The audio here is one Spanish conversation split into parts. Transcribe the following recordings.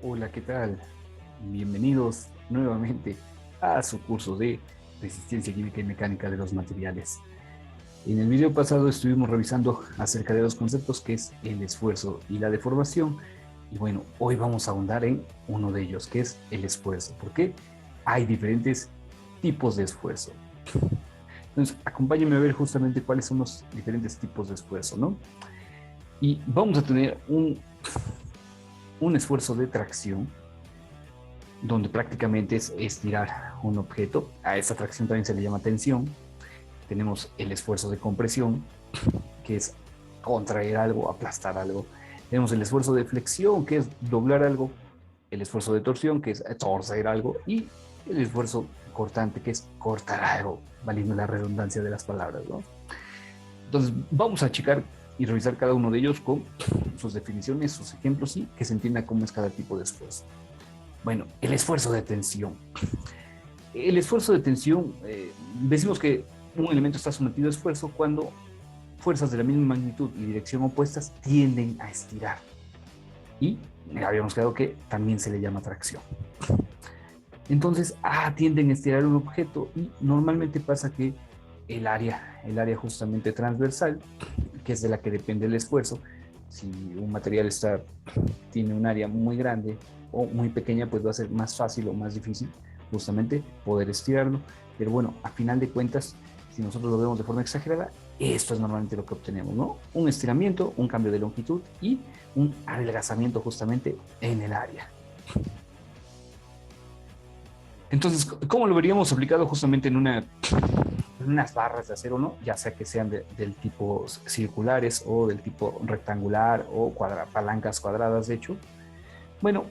Hola, ¿qué tal? Bienvenidos nuevamente a su curso de Resistencia Química y Mecánica de los Materiales. En el video pasado estuvimos revisando acerca de dos conceptos que es el esfuerzo y la deformación. Y bueno, hoy vamos a ahondar en uno de ellos, que es el esfuerzo. ¿Por qué? Hay diferentes tipos de esfuerzo. Entonces, acompáñenme a ver justamente cuáles son los diferentes tipos de esfuerzo, ¿no? Y vamos a tener un esfuerzo de tracción, donde prácticamente es estirar un objeto. A esta tracción también se le llama tensión. Tenemos el esfuerzo de compresión, que es contraer algo, aplastar algo. Tenemos el esfuerzo de flexión, que es doblar algo. El esfuerzo de torsión, que es torcer algo. Y el esfuerzo cortante, que es cortar algo, valiendo la redundancia de las palabras, ¿no? Entonces, vamos a checar y revisar cada uno de ellos con sus definiciones, sus ejemplos y que se entienda cómo es cada tipo de esfuerzo. Bueno, el esfuerzo de tensión. El esfuerzo de tensión, decimos que un elemento está sometido a esfuerzo cuando fuerzas de la misma magnitud y dirección opuestas tienden a estirar. Y habíamos quedado que también se le llama tracción. Entonces, tienden a estirar un objeto y normalmente pasa que el área justamente transversal, que es de la que depende el esfuerzo, si un material tiene un área muy grande o muy pequeña, pues va a ser más fácil o más difícil justamente poder estirarlo. Pero bueno, a final de cuentas, si nosotros lo vemos de forma exagerada, esto es normalmente lo que obtenemos, ¿no? Un estiramiento, un cambio de longitud y un adelgazamiento justamente en el área. Entonces, ¿cómo lo veríamos aplicado justamente en unas barras de acero, ¿no? Ya sea que sean del tipo circulares o del tipo rectangular o palancas cuadradas, de hecho? Bueno,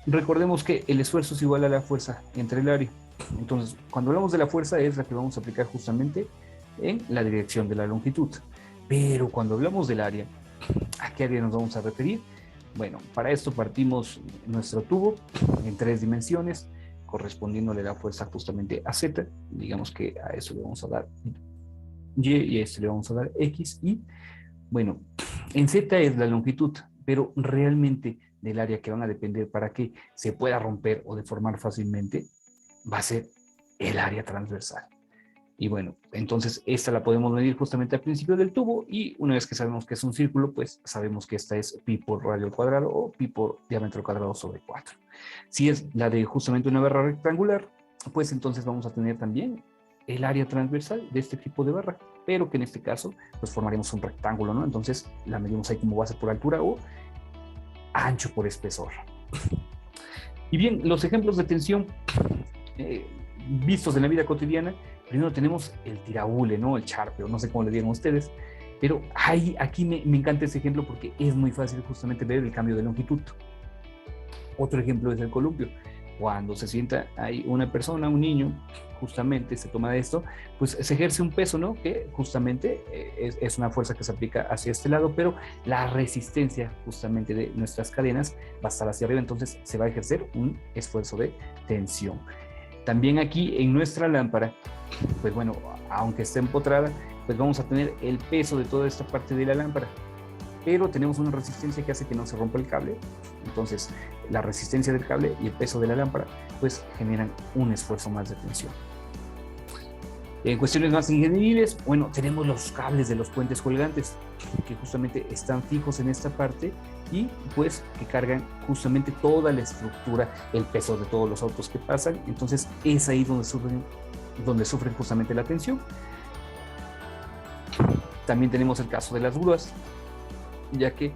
recordemos que el esfuerzo es igual a la fuerza entre el área. Entonces, cuando hablamos de la fuerza es la que vamos a aplicar justamente en la dirección de la longitud. Pero cuando hablamos del área, ¿a qué área nos vamos a referir? Bueno, para esto partimos nuestro tubo en 3 dimensiones, correspondiéndole la fuerza justamente a Z. Digamos que a eso le vamos a dar Y a esto le vamos a dar X. Y bueno, en Z es la longitud, pero realmente del área que van a depender para que se pueda romper o deformar fácilmente va a ser el área transversal. Y bueno, entonces esta la podemos medir justamente al principio del tubo y una vez que sabemos que es un círculo, pues sabemos que esta es pi por radio al cuadrado o pi por diámetro cuadrado sobre 4. Si es la de justamente una barra rectangular, pues entonces vamos a tener también el área transversal de este tipo de barra, pero que en este caso pues formaremos un rectángulo, ¿no? Entonces la medimos ahí como base por altura o ancho por espesor. Y bien, los ejemplos de tensión eh, vistos en la vida cotidiana, primero tenemos el tirabule, ¿no? El charpe, o no sé cómo le digan ustedes, pero aquí me encanta ese ejemplo porque es muy fácil justamente ver el cambio de longitud. Otro ejemplo es el columpio. Cuando se sienta ahí una persona, un niño, justamente se toma de esto, pues se ejerce un peso, ¿no? Que justamente es una fuerza que se aplica hacia este lado, pero la resistencia justamente de nuestras cadenas va a estar hacia arriba, entonces se va a ejercer un esfuerzo de tensión. También aquí en nuestra lámpara, pues bueno, aunque esté empotrada, pues vamos a tener el peso de toda esta parte de la lámpara, pero tenemos una resistencia que hace que no se rompa el cable. Entonces, la resistencia del cable y el peso de la lámpara, pues generan un esfuerzo más de tensión. En cuestiones más ingenieriles, bueno, tenemos los cables de los puentes colgantes, que justamente están fijos en esta parte y pues que cargan justamente toda la estructura, el peso de todos los autos que pasan. Entonces es ahí donde sufren justamente la tensión. También tenemos el caso de las grúas, ya que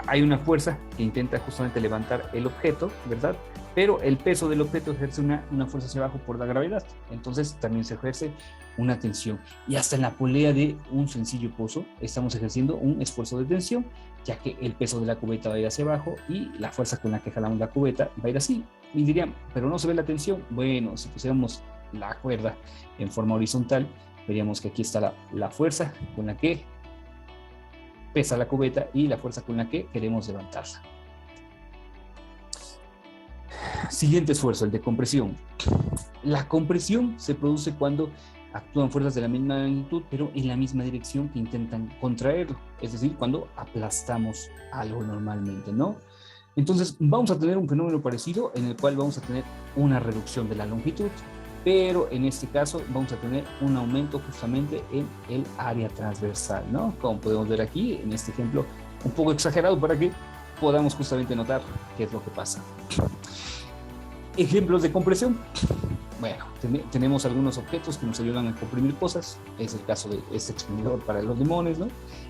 hay una fuerza que intenta justamente levantar el objeto, ¿verdad? Pero el peso del objeto ejerce una fuerza hacia abajo por la gravedad. Entonces también se ejerce una tensión. Y hasta en la polea de un sencillo pozo estamos ejerciendo un esfuerzo de tensión, ya que el peso de la cubeta va a ir hacia abajo y la fuerza con la que jalamos la cubeta va a ir así. Y dirían, pero no se ve la tensión. Bueno, si pusiéramos la cuerda en forma horizontal, veríamos que aquí está la fuerza con la que pesa la cubeta y la fuerza con la que queremos levantarla. Siguiente esfuerzo, el de compresión. La compresión se produce cuando actúan fuerzas de la misma magnitud, pero en la misma dirección que intentan contraerlo. Es decir, cuando aplastamos algo normalmente, ¿no? Entonces, vamos a tener un fenómeno parecido en el cual vamos a tener una reducción de la longitud, pero en este caso vamos a tener un aumento justamente en el área transversal, ¿no? Como podemos ver aquí, en este ejemplo, un poco exagerado para que podamos justamente notar qué es lo que pasa. Ejemplos de compresión. Bueno, tenemos algunos objetos que nos ayudan a comprimir cosas. Es el caso de este exprimidor para los limones, ¿no?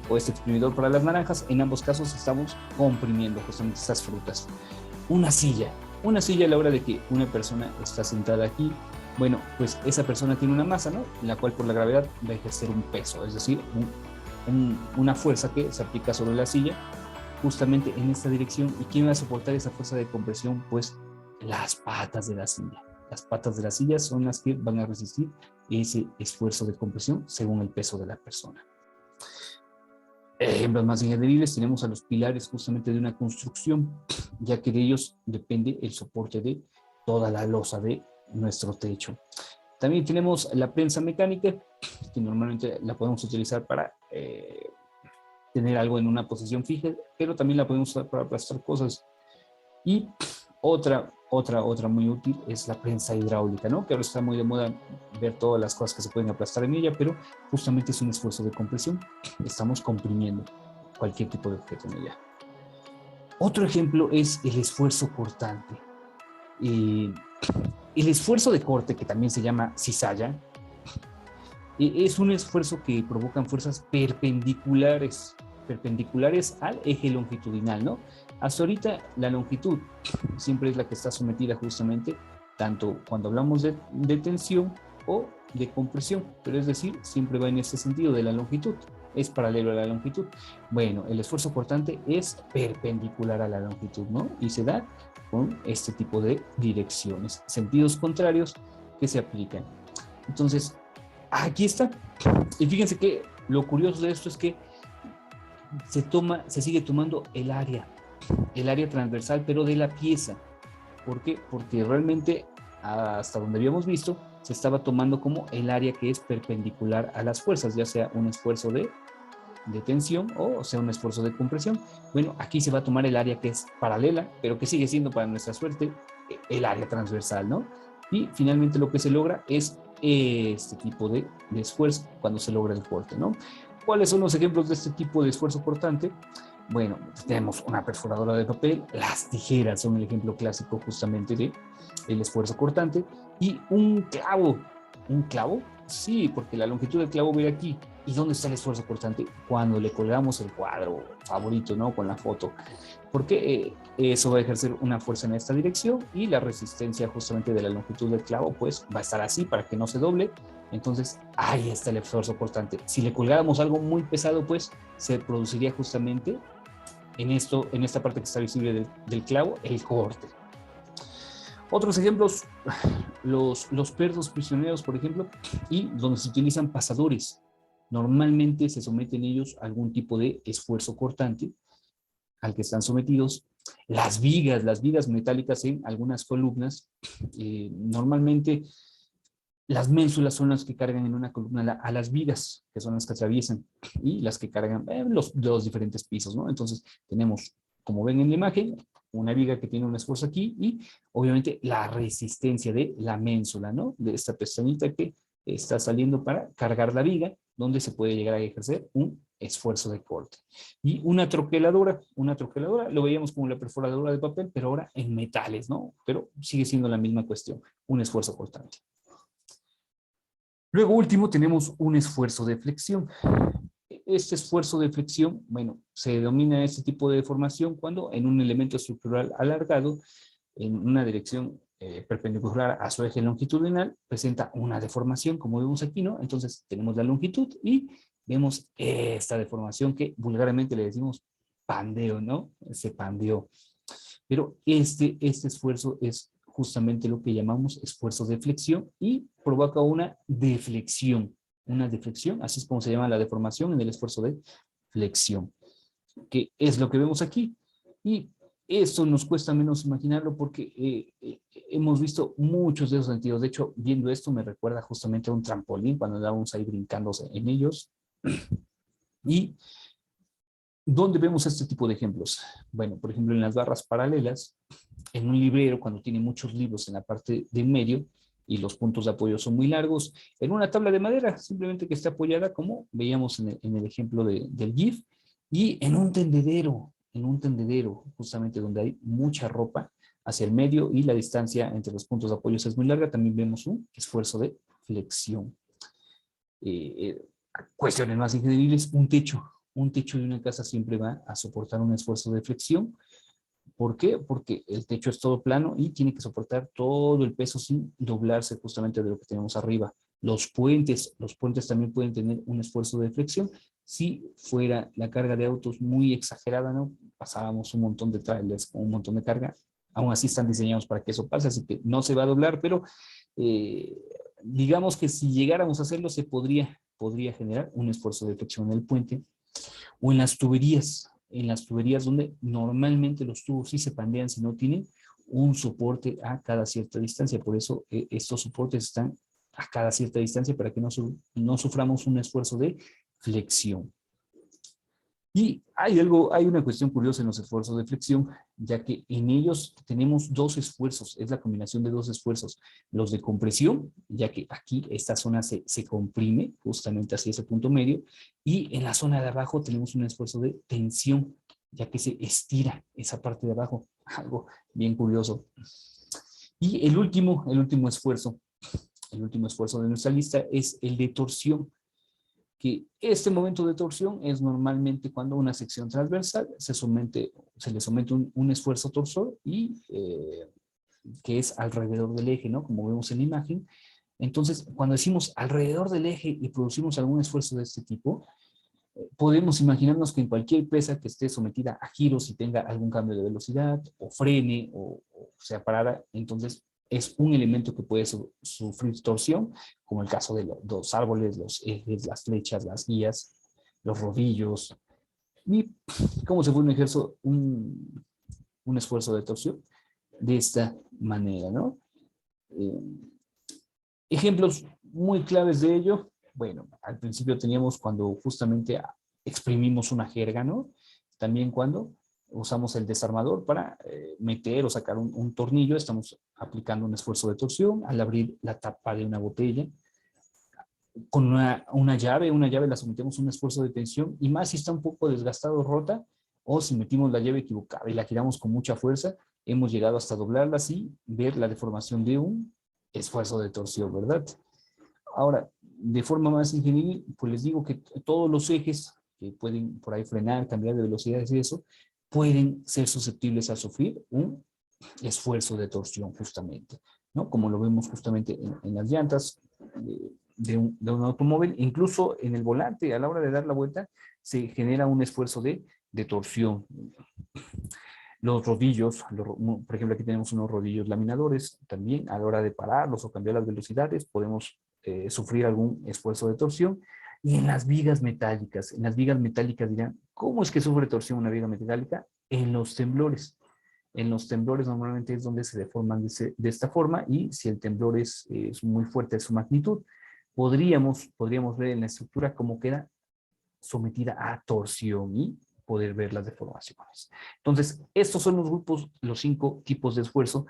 O este exprimidor para las naranjas. En ambos casos estamos comprimiendo justamente estas frutas. Una silla a la hora de que una persona está sentada aquí. Bueno, pues esa persona tiene una masa, ¿no? La cual por la gravedad va a ejercer un peso, es decir, una fuerza que se aplica sobre la silla justamente en esta dirección. ¿Y quién va a soportar esa fuerza de compresión? Pues las patas de la silla. Las patas de la silla son las que van a resistir ese esfuerzo de compresión según el peso de la persona. Ejemplos más ingenieriles, tenemos a los pilares justamente de una construcción, ya que de ellos depende el soporte de toda la losa de nuestro techo. También tenemos la prensa mecánica, que normalmente la podemos utilizar para tener algo en una posición fija, pero también la podemos usar para aplastar cosas. Y otra muy útil es la prensa hidráulica, ¿no? Que ahora está muy de moda ver todas las cosas que se pueden aplastar en ella, pero justamente es un esfuerzo de compresión. Estamos comprimiendo cualquier tipo de objeto en ella. Otro ejemplo es el esfuerzo cortante. El esfuerzo de corte, que también se llama cizalla, es un esfuerzo que provocan fuerzas perpendiculares al eje longitudinal, ¿no? Hasta ahorita la longitud siempre es la que está sometida justamente, tanto cuando hablamos de tensión o de compresión, pero es decir, siempre va en ese sentido de la longitud, es paralelo a la longitud. Bueno, el esfuerzo cortante es perpendicular a la longitud, ¿no? Y se da con este tipo de direcciones, sentidos contrarios que se aplican. Entonces, aquí está. Y fíjense que lo curioso de esto es que se sigue tomando el área transversal, pero de la pieza. ¿Por qué? Porque realmente, hasta donde habíamos visto, se estaba tomando como el área que es perpendicular a las fuerzas, ya sea un esfuerzo de tensión o sea un esfuerzo de compresión. Bueno, aquí se va a tomar el área que es paralela, pero que sigue siendo para nuestra suerte el área transversal, ¿no? Y finalmente lo que se logra es este tipo de esfuerzo cuando se logra el corte, ¿no? ¿Cuáles son los ejemplos de este tipo de esfuerzo cortante? Bueno, tenemos una perforadora de papel, las tijeras son el ejemplo clásico justamente de el esfuerzo cortante, y un clavo. ¿Un clavo? Sí, porque la longitud del clavo va a ir aquí. ¿Y dónde está el esfuerzo cortante? Cuando le colgamos el cuadro favorito, ¿no? Con la foto. Porque eso va a ejercer una fuerza en esta dirección y la resistencia justamente de la longitud del clavo pues va a estar así para que no se doble. Entonces ahí está el esfuerzo cortante. Si le colgáramos algo muy pesado pues se produciría justamente en esta parte que está visible del clavo, el corte. Otros ejemplos, los perros prisioneros, por ejemplo, y donde se utilizan pasadores. Normalmente se someten ellos a algún tipo de esfuerzo cortante al que están sometidos. Las vigas metálicas en algunas columnas, normalmente las ménsulas son las que cargan en una columna a las vigas, que son las que atraviesan, y las que cargan los diferentes pisos, ¿no? Entonces tenemos, como ven en la imagen, una viga que tiene un esfuerzo aquí y obviamente la resistencia de la ménsula, ¿no? De esta pestañita que está saliendo para cargar la viga, donde se puede llegar a ejercer un esfuerzo de corte. Y una troqueladora lo veíamos como la perforadora de papel, pero ahora en metales, ¿no? Pero sigue siendo la misma cuestión, un esfuerzo cortante. Luego, último, tenemos un esfuerzo de flexión. Este esfuerzo de flexión, bueno, se denomina este tipo de deformación cuando en un elemento estructural alargado, en una dirección perpendicular a su eje longitudinal, presenta una deformación, como vemos aquí, ¿no? Entonces, tenemos la longitud y vemos esta deformación que vulgarmente le decimos pandeo, ¿no? Se pandeó. Pero este esfuerzo es justamente lo que llamamos esfuerzo de flexión y provoca una deflexión, así es como se llama la deformación en el esfuerzo de flexión, que es lo que vemos aquí. Y esto nos cuesta menos imaginarlo porque hemos visto muchos de esos sentidos. De hecho, viendo esto me recuerda justamente a un trampolín cuando andábamos ahí brincando en ellos. Y ¿Dónde vemos este tipo de ejemplos? Bueno, por ejemplo, en las barras paralelas, en un librero, cuando tiene muchos libros en la parte de en medio y los puntos de apoyo son muy largos, en una tabla de madera, simplemente que esté apoyada, como veíamos en el ejemplo del GIF, y en un tendedero, justamente donde hay mucha ropa hacia el medio y la distancia entre los puntos de apoyo es muy larga, también vemos un esfuerzo de flexión. Eh, eh, Cuestiones más increíbles, un techo de una casa siempre va a soportar un esfuerzo de flexión. ¿Por qué? Porque el techo es todo plano y tiene que soportar todo el peso sin doblarse justamente de lo que tenemos arriba. Los puentes también pueden tener un esfuerzo de flexión. Si fuera la carga de autos muy exagerada, ¿no? Pasábamos un montón de trailers con un montón de carga. Aún así están diseñados para que eso pase, así que no se va a doblar, pero eh, digamos que si llegáramos a hacerlo, podría generar un esfuerzo de flexión en el puente o en las tuberías donde normalmente los tubos sí se pandean si no tienen un soporte a cada cierta distancia. Por eso estos soportes están a cada cierta distancia para que no suframos un esfuerzo de flexión. Y hay una cuestión curiosa en los esfuerzos de flexión, ya que en ellos tenemos dos esfuerzos, es la combinación de dos esfuerzos, los de compresión, ya que aquí esta zona se comprime justamente hacia ese punto medio, y en la zona de abajo tenemos un esfuerzo de tensión, ya que se estira esa parte de abajo, algo bien curioso. Y el último esfuerzo de nuestra lista es el de torsión, que este momento de torsión es normalmente cuando una sección transversal se le somete un esfuerzo torsor y que es alrededor del eje, ¿no? Como vemos en la imagen. Entonces, cuando decimos alrededor del eje y producimos algún esfuerzo de este tipo, podemos imaginarnos que en cualquier pieza que esté sometida a giros y tenga algún cambio de velocidad o frene o sea parada, entonces es un elemento que puede sufrir torsión, como el caso de los árboles, los ejes, las flechas, las guías, los rodillos. ¿Y cómo se puede ejercer un esfuerzo de torsión? De esta manera, ¿no? Eh, Ejemplos muy claves de ello. Bueno, al principio teníamos cuando justamente exprimimos una jerga, ¿no? También cuando usamos el desarmador para meter o sacar un tornillo, estamos aplicando un esfuerzo de torsión al abrir la tapa de una botella. Con una llave la sometemos a un esfuerzo de tensión y más si está un poco desgastada o rota, o si metimos la llave equivocada y la giramos con mucha fuerza, hemos llegado hasta doblarla así, ver la deformación de un esfuerzo de torsión, ¿verdad? Ahora, de forma más ingenieril, pues les digo que todos los ejes que pueden por ahí frenar, cambiar de velocidades y eso, pueden ser susceptibles a sufrir un esfuerzo de torsión justamente, ¿no? Como lo vemos justamente en las llantas de un automóvil, incluso en el volante, a la hora de dar la vuelta, se genera un esfuerzo de torsión. Los rodillos, por ejemplo, aquí tenemos unos rodillos laminadores, también a la hora de pararlos o cambiar las velocidades, podemos sufrir algún esfuerzo de torsión. Y en las vigas metálicas dirán, ¿cómo es que sufre torsión una viga metálica? En los temblores. En los temblores normalmente es donde se deforman de esta forma y si el temblor es muy fuerte de su magnitud, podríamos ver en la estructura cómo queda sometida a torsión y poder ver las deformaciones. Entonces, estos son los grupos, los 5 tipos de esfuerzo,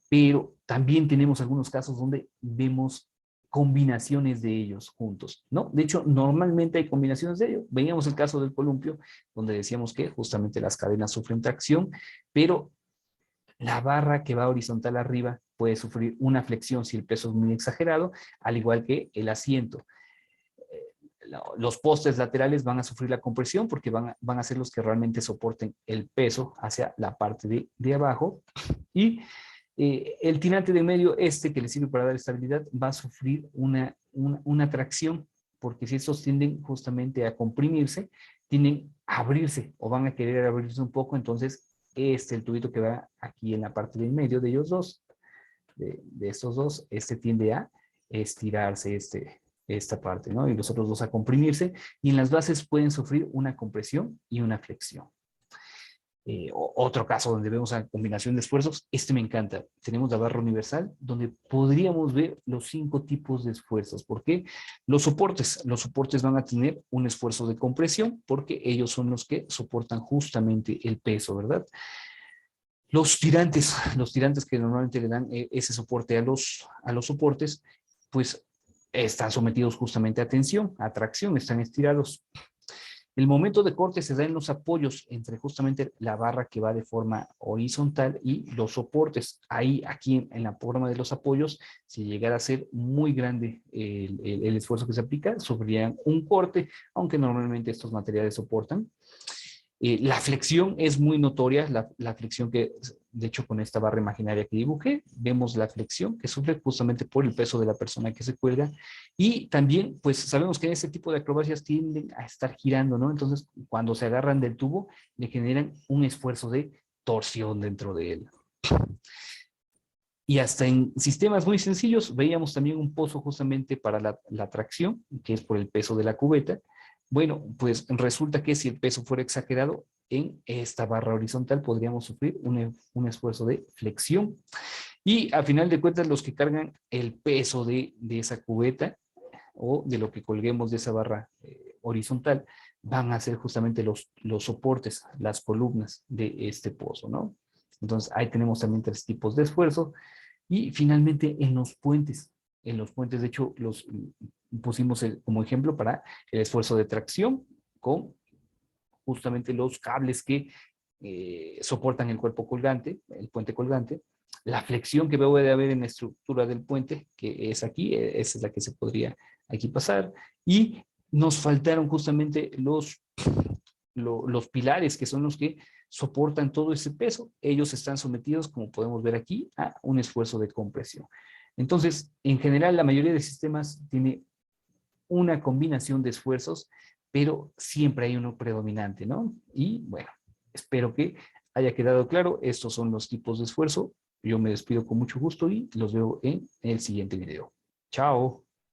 pero también tenemos algunos casos donde vemos combinaciones de ellos juntos, ¿no? De hecho, normalmente hay combinaciones de ellos. Veíamos el caso del columpio, donde decíamos que justamente las cadenas sufren tracción, pero la barra que va horizontal arriba puede sufrir una flexión si el peso es muy exagerado, al igual que el asiento. Los postes laterales van a sufrir la compresión porque van a ser los que realmente soporten el peso hacia la parte de abajo. Y el tirante de medio, que le sirve para dar estabilidad, va a sufrir una tracción, porque si estos tienden justamente a comprimirse, tienden a abrirse o van a querer abrirse un poco, entonces el tubito que va aquí en la parte del medio de ellos dos, de estos dos, tiende a estirarse esta parte, ¿no? Y los otros dos a comprimirse, y en las bases pueden sufrir una compresión y una flexión. Otro caso donde vemos una combinación de esfuerzos, este me encanta. Tenemos la barra universal, donde podríamos ver los 5 tipos de esfuerzos. ¿Por qué? Los soportes van a tener un esfuerzo de compresión, porque ellos son los que soportan justamente el peso, ¿verdad? Los tirantes que normalmente le dan ese soporte a los soportes, pues están sometidos justamente a tensión, a tracción, están estirados. El momento de corte se da en los apoyos entre justamente la barra que va de forma horizontal y los soportes. Ahí, aquí en la forma de los apoyos, si llegara a ser muy grande el esfuerzo que se aplica, sufrirían un corte, aunque normalmente estos materiales soportan. La flexión es muy notoria, la flexión que, de hecho, con esta barra imaginaria que dibujé, vemos la flexión que sufre justamente por el peso de la persona que se cuelga. Y también, pues, sabemos que este tipo de acrobacias tienden a estar girando, ¿no? Entonces, cuando se agarran del tubo, le generan un esfuerzo de torsión dentro de él. Y hasta en sistemas muy sencillos, veíamos también un pozo justamente para la tracción, que es por el peso de la cubeta. Bueno, pues resulta que si el peso fuera exagerado, en esta barra horizontal podríamos sufrir un esfuerzo de flexión. Y a final de cuentas, los que cargan el peso de esa cubeta o de lo que colguemos de esa barra horizontal, van a ser justamente los soportes, las columnas de este pozo, ¿no? Entonces, ahí tenemos también 3 tipos de esfuerzo. Y finalmente en los puentes de hecho los pusimos como ejemplo para el esfuerzo de tracción con justamente los cables que soportan el cuerpo colgante, el puente colgante, la flexión que debe de haber en la estructura del puente, que es aquí, esa es la que se podría aquí pasar, y nos faltaron justamente los pilares, que son los que soportan todo ese peso. Ellos están sometidos, como podemos ver aquí, a un esfuerzo de compresión. Entonces, en general, la mayoría de sistemas tiene una combinación de esfuerzos, pero siempre hay uno predominante, ¿no? Y bueno, espero que haya quedado claro. Estos son los tipos de esfuerzo. Yo me despido con mucho gusto y los veo en el siguiente video. Chao.